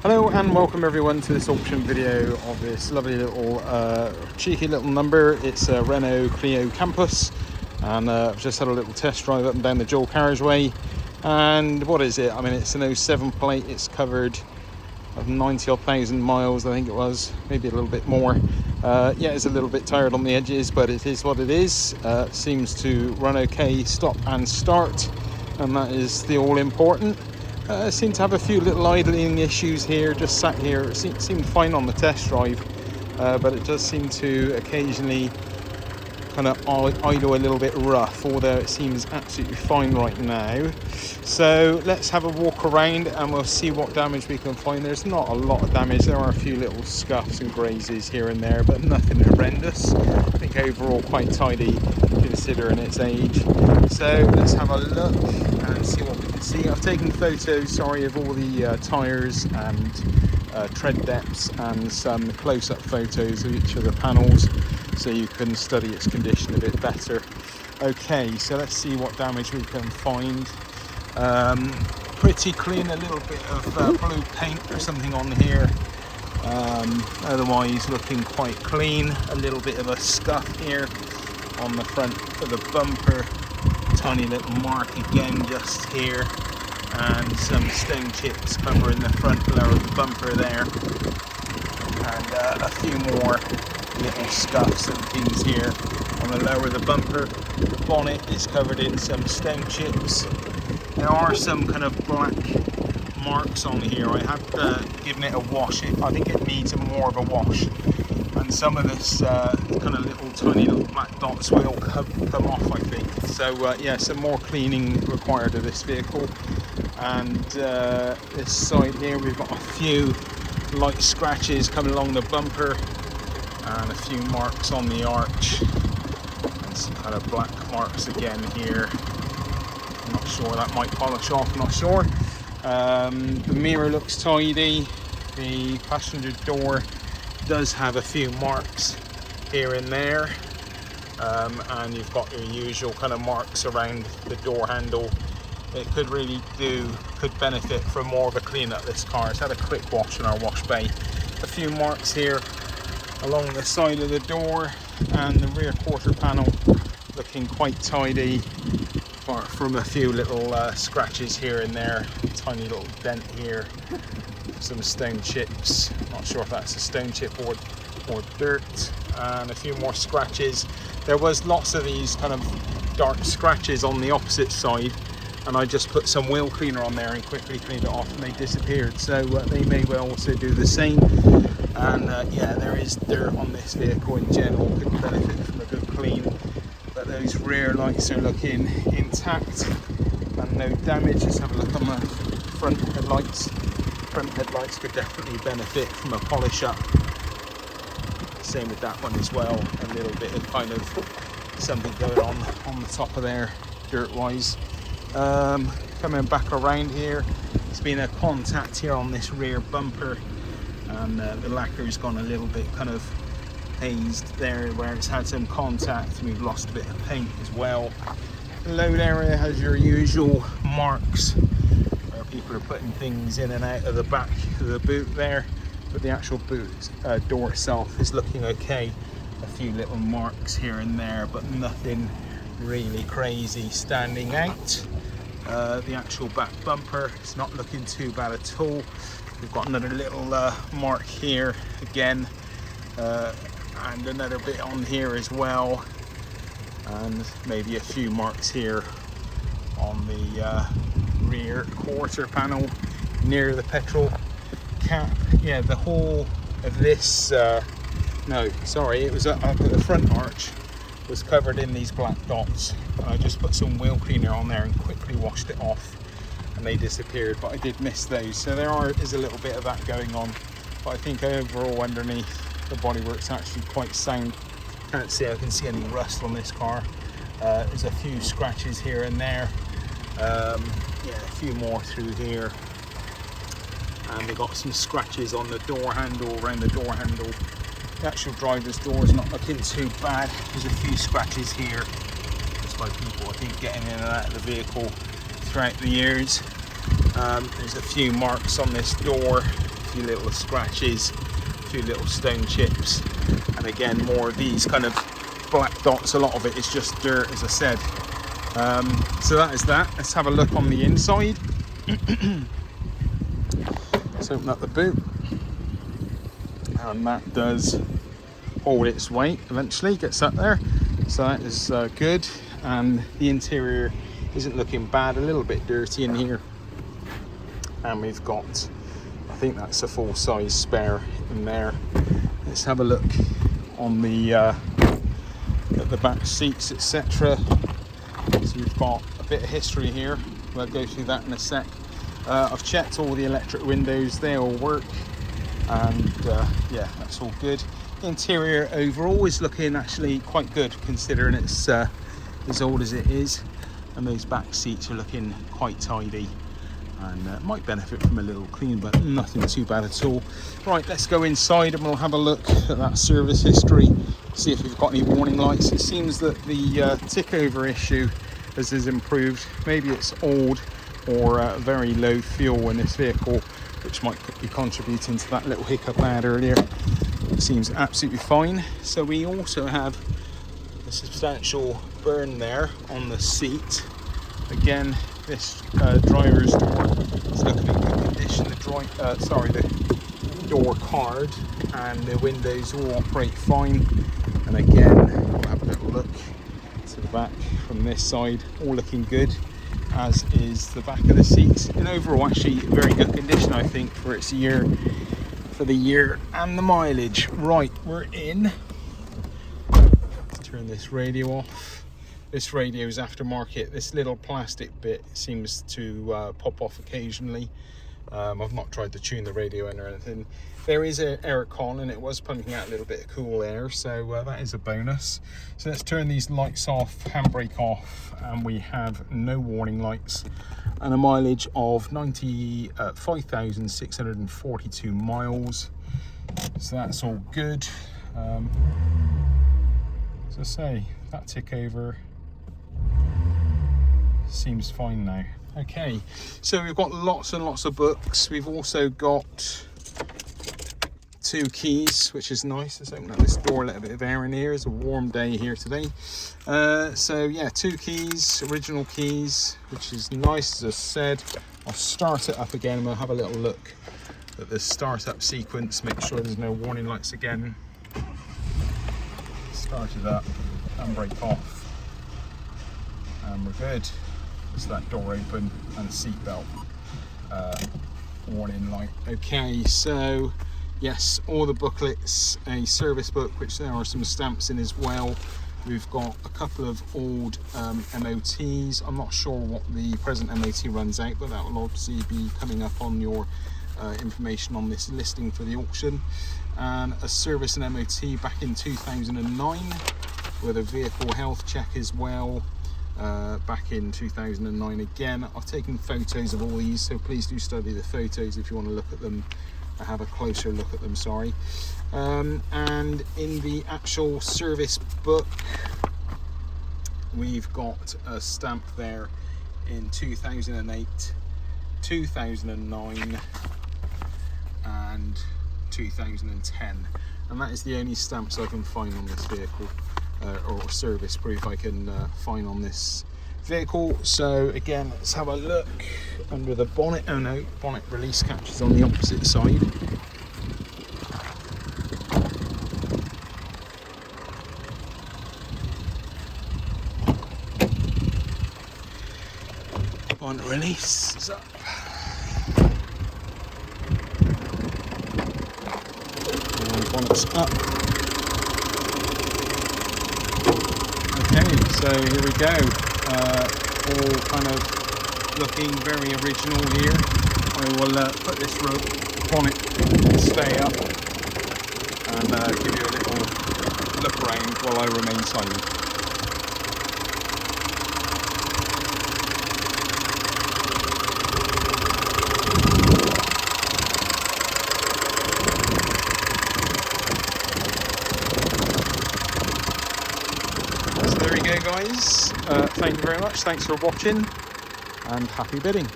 Hello and welcome everyone to this auction video of this lovely little cheeky little number. It's a Renault Clio Campus, and I've just had a little test drive up and down the dual carriageway. And what is it? I mean, it's an 07 plate. It's covered of 90-odd thousand miles, I think it was, maybe a little bit more. Yeah, it's a little bit tired on the edges, but it is what it is. Seems to run okay, stop and start, and that is the all important. Seem to have a few little idling issues here, just sat here. It seemed fine on the test drive, but it does seem to occasionally kind of idle a little bit rough, although it seems absolutely fine right now. So let's have a walk around and we'll see what damage we can find. There's not a lot of damage. There are a few little scuffs and grazes here and there, but nothing horrendous. I think overall quite tidy considering its age. So let's have a look and see what we can see. I've taken photos, sorry, of all the tyres and tread depths, and some close-up photos of each of the panels, so you can study its condition a bit better. Okay, so let's see what damage we can find. Pretty clean, a little bit of blue paint or something on here. Otherwise looking quite clean. A little bit of a scuff here on the front of the bumper. Tiny little mark again just here. And some stone chips covering the front lower of the bumper there. And a few more little scuffs and things here on the lower of the bumper. The bonnet is covered in some stone chips. There are some kind of black marks on here. I have given it a wash. I think it needs more of a wash, and some of this kind of little tiny little black dots will come off, I think. So yeah, some more cleaning required of this vehicle. And this side here, we've got a few light scratches coming along the bumper, and a few marks on the arch, and some kind of black marks again here. I'm not sure, that might polish off, not sure. The mirror looks tidy. The passenger door does have a few marks here and there, and you've got your usual kind of marks around the door handle. It could benefit from more of a clean up, this car. It's had a quick wash in our wash bay. A few marks here along the side of the door, and the rear quarter panel looking quite tidy, apart from a few little scratches here and there. Tiny little dent here, some stone chips. Not sure if that's a stone chip or dirt, and a few more scratches. There was lots of these kind of dark scratches on the opposite side, and I just put some wheel cleaner on there and quickly cleaned it off, and they disappeared. So they may well also do the same. And yeah, there is dirt on this vehicle in general, could benefit from a good clean. But those rear lights are looking intact and no damage. Let's have a look on the front headlights. Front headlights could definitely benefit from a polish up. Same with that one as well. A little bit of kind of something going on the top of there, dirt wise. Coming back around here, there's been a contact here on this rear bumper, and the lacquer's gone a little bit kind of hazed there where it's had some contact. We've lost a bit of paint as well. The load area has your usual marks where people are putting things in and out of the back of the boot there, but the actual boot door itself is looking okay. A few little marks here and there, but nothing really crazy standing out. The actual back bumper is not looking too bad at all. We've got another little mark here again, and another bit on here as well, and maybe a few marks here on the rear quarter panel near the petrol cap. Yeah, the whole of this, no, sorry, it was up at the front arch, was covered in these black dots. I just put some wheel cleaner on there and quickly washed it off, and they disappeared, but I did miss those. So there is a little bit of that going on, but I think overall underneath the bodywork's actually quite sound. I can see any rust on this car. There's a few scratches here and there. Yeah, a few more through here, and we've got some scratches on the door handle, around the door handle. The actual driver's door is not looking too bad. There's a few scratches here, just by people, I think, getting in and out of the vehicle throughout the years. There's a few marks on this door few little scratches, a few little stone chips, and again more of these kind of black dots. A lot of it is just dirt, as I said. So that is that. Let's have a look on the inside. Let's open up the boot, and that does hold its weight eventually, gets up there, so that is good. And the interior isn't looking bad, a little bit dirty in here, and we've got, I think that's a full-size spare in there. Let's have a look on the at the back seats, etc. So we've got a bit of history here, we'll go through that in a sec. I've checked all the electric windows, they all work, and yeah, that's all good. Interior overall is looking actually quite good, considering it's as old as it is, and those back seats are looking quite tidy, and might benefit from a little clean, but nothing too bad at all. Right, let's go inside and we'll have a look at that service history, see if we've got any warning lights. It seems that the tick over issue has improved. Maybe it's old or very low fuel in this vehicle, which might be contributing to that little hiccup I had earlier. It seems absolutely fine. So we also have a substantial burn there on the seat. Again, this driver's door is looking in good condition. The door card and the windows all operate fine. And again, we'll have a little look to the back from this side, all looking good, as is the back of the seats. In overall, actually very good condition, I think, for its year, for the year and the mileage. Right, we're in. Let's turn this radio off. This radio is aftermarket. This little plastic bit seems to pop off occasionally. I've not tried to tune the radio in or anything. There is an air con, and it was pumping out a little bit of cool air, so that is a bonus. So let's turn these lights off, handbrake off, and we have no warning lights, and a mileage of 5,642 miles. So that's all good. As I say, that tick over seems fine now. Okay, so we've got lots and lots of books. We've also got 2 keys, which is nice. Let's open up this door, let a bit of air in here. It's a warm day here today. So yeah, 2 keys, original keys, which is nice, as I said. I'll start it up again and we'll have a little look at the startup sequence, make sure there's no warning lights again. Start it up, handbrake off, and we're good. Just that door open and seatbelt warning light. Okay, so yes, all the booklets, a service book, which there are some stamps in as well. We've got a couple of old MOTs. I'm not sure what the present MOT runs out, but that will obviously be coming up on your information on this listing for the auction. And a service and MOT back in 2009 with a vehicle health check as well. Back in 2009 again. I've taken photos of all these, so please do study the photos if you want to look at them, have a closer look at them, sorry. And in the actual service book, we've got a stamp there in 2008, 2009 and 2010, and that is the only stamps I can find on this vehicle. Or service proof I can find on this vehicle. So again, let's have a look under the bonnet. Oh no, bonnet release catch is on the opposite side. Bonnet release is up. And bonnet's up. Okay, so here we go, all kind of looking very original here. I will put this bonnet to stay up and give you a little look around while I remain silent. Guys, thank you very much, thanks for watching and happy bidding.